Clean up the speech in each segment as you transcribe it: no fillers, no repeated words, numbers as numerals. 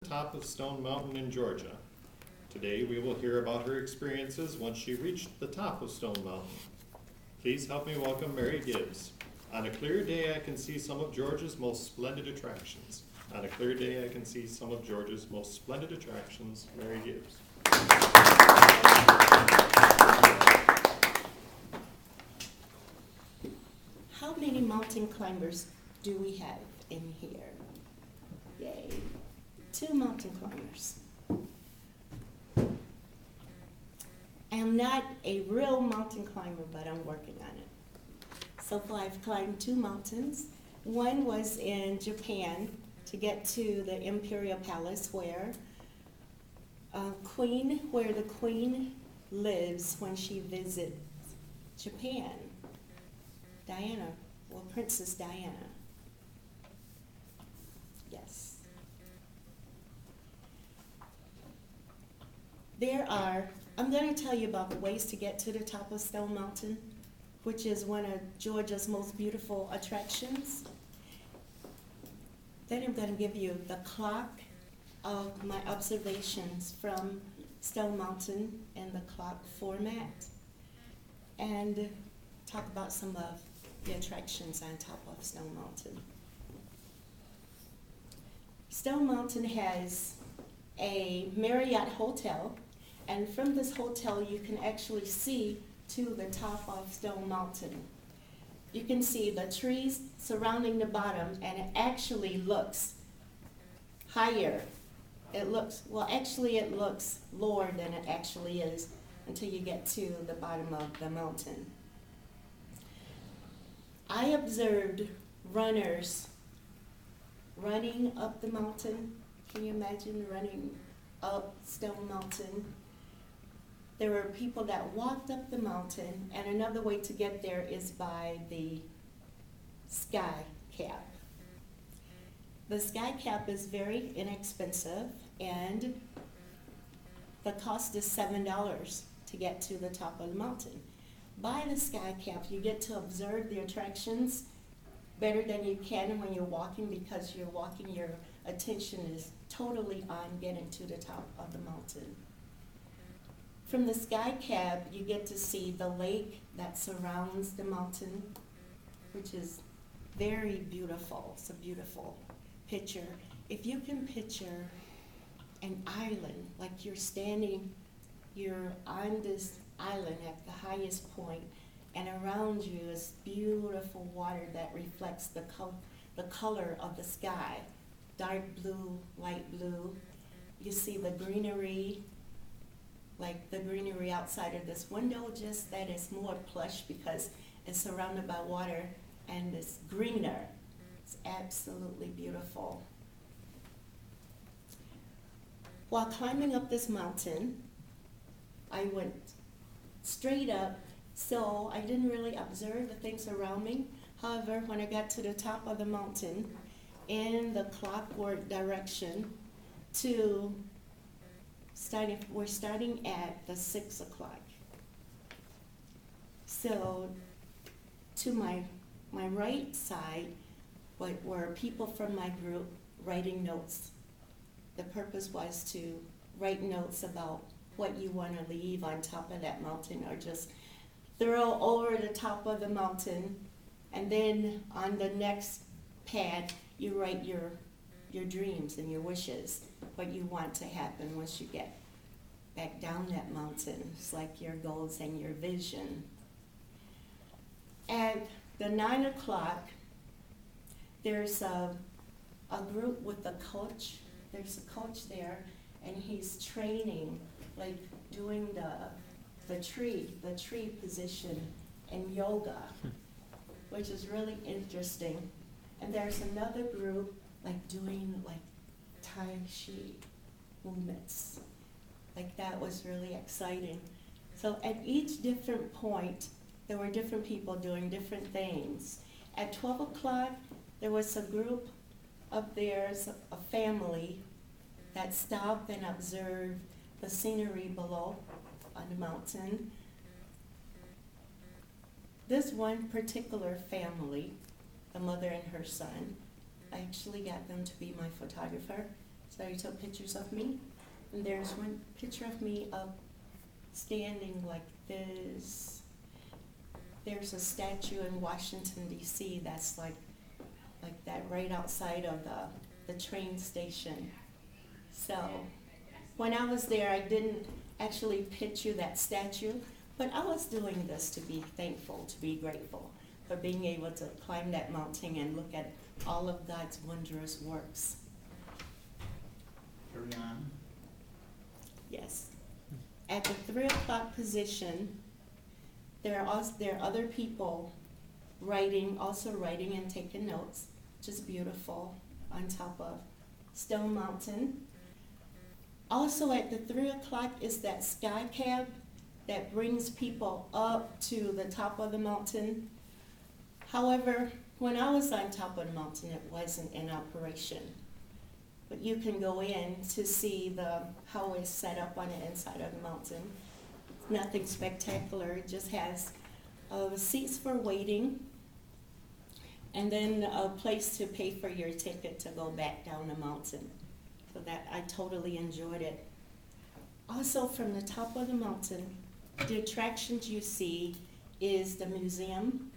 top of Stone Mountain in Georgia. Today we will hear about her experiences once she reached the top of Stone Mountain. Please help me welcome Mary Gibbs. On a clear day I can see some of Georgia's most splendid attractions. On a clear day I can see some of Georgia's most splendid attractions. Mary Gibbs. How many mountain climbers do we have in here? Yay. 2 mountain climbers. I am not a real mountain climber, but I'm working on it. So far I've climbed 2 mountains. One was in Japan to get to the Imperial Palace where the queen lives when she visits Japan. Diana, well, Princess Diana. Yes. I'm going to tell you about the ways to get to the top of Stone Mountain, which is one of Georgia's most beautiful attractions. Then I'm going to give you the clock of my observations from Stone Mountain in the clock format, and talk about some of the attractions on top of Stone Mountain. Stone Mountain has a Marriott hotel, and from this hotel you can actually see to the top of Stone Mountain. You can see the trees surrounding the bottom, and it actually looks higher. It looks lower than it actually is until you get to the bottom of the mountain. I observed runners running up the mountain. Can you imagine running up Stone Mountain? There were people that walked up the mountain, and another way to get there is by the sky cap. The sky cap is very inexpensive, and the cost is $7 to get to the top of the mountain. By the sky cap, you get to observe the attractions better than you can when you're walking, because you're walking, your attention is totally on getting to the top of the mountain. From the sky cap, you get to see the lake that surrounds the mountain, which is very beautiful. It's a beautiful picture. If you can picture an island, like you're on this island at the highest point, and around you is beautiful water that reflects the color of the sky, dark blue, light blue. You see the greenery, like the greenery outside of this window, just that is more plush because it's surrounded by water and it's greener. It's absolutely beautiful. While climbing up this mountain, I went straight up, so I didn't really observe the things around me. However, when I got to the top of the mountain, in the clockwork direction we're starting at the 6 o'clock. So to my right side were people from my group writing notes. The purpose was to write notes about what you want to leave on top of that mountain, or just throw over the top of the mountain. And then on the next pad, you write your dreams and your wishes, what you want to happen once you get back down that mountain. It's like your goals and your vision. At the 9 o'clock, there's a group with a coach. There's a coach there, and he's training, like doing the tree position and yoga, which is really interesting. And there's another group like doing like Tai Chi movements. Like that was really exciting. So at each different point, there were different people doing different things. At 12 o'clock, there was a group up there, a family that stopped and observed the scenery below on the mountain. This one particular family, the mother and her son, I actually got them to be my photographer. It's So he took pictures of me, and there's one picture of me up standing like this. There's a statue in Washington, D.C. that's like that right outside of the train station. So when I was there, I didn't actually picture that statue, but I was doing this to be thankful, to be grateful for being able to climb that mountain and look at all of God's wondrous works. Carry on. Yes. At the 3 o'clock position, there are other people also writing and taking notes, which is beautiful, on top of Stone Mountain. Also at the 3 o'clock is that sky cab that brings people up to the top of the mountain. However, when I was on top of the mountain, it wasn't in operation. But you can go in to see how it's set up on the inside of the mountain. Nothing spectacular, it just has seats for waiting, and then a place to pay for your ticket to go back down the mountain. So that I totally enjoyed it. Also from the top of the mountain, the attractions you see is the museum.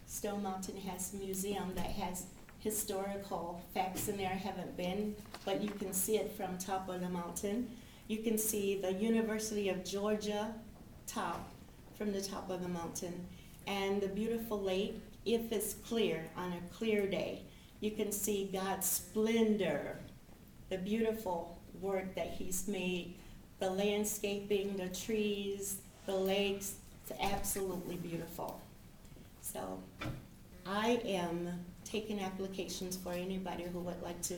Stone Mountain has a museum that has historical facts in there. I haven't been, but you can see it from top of the mountain. You can see the University of Georgia top from the top of the mountain, and the beautiful lake. If it's clear, on a clear day, you can see God's splendor, the beautiful work that He's made, the landscaping, the trees, the lakes. It's absolutely beautiful. So I am taking applications for anybody who would like to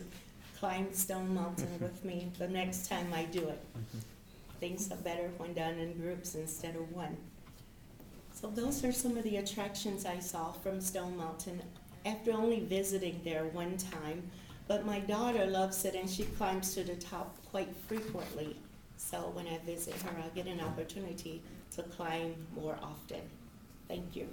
climb Stone Mountain with me the next time I do it. Things are better when done in groups instead of one. So those are some of the attractions I saw from Stone Mountain after only visiting there one time. But my daughter loves it, and she climbs to the top quite frequently. So when I visit her, I'll get an opportunity to climb more often. Thank you.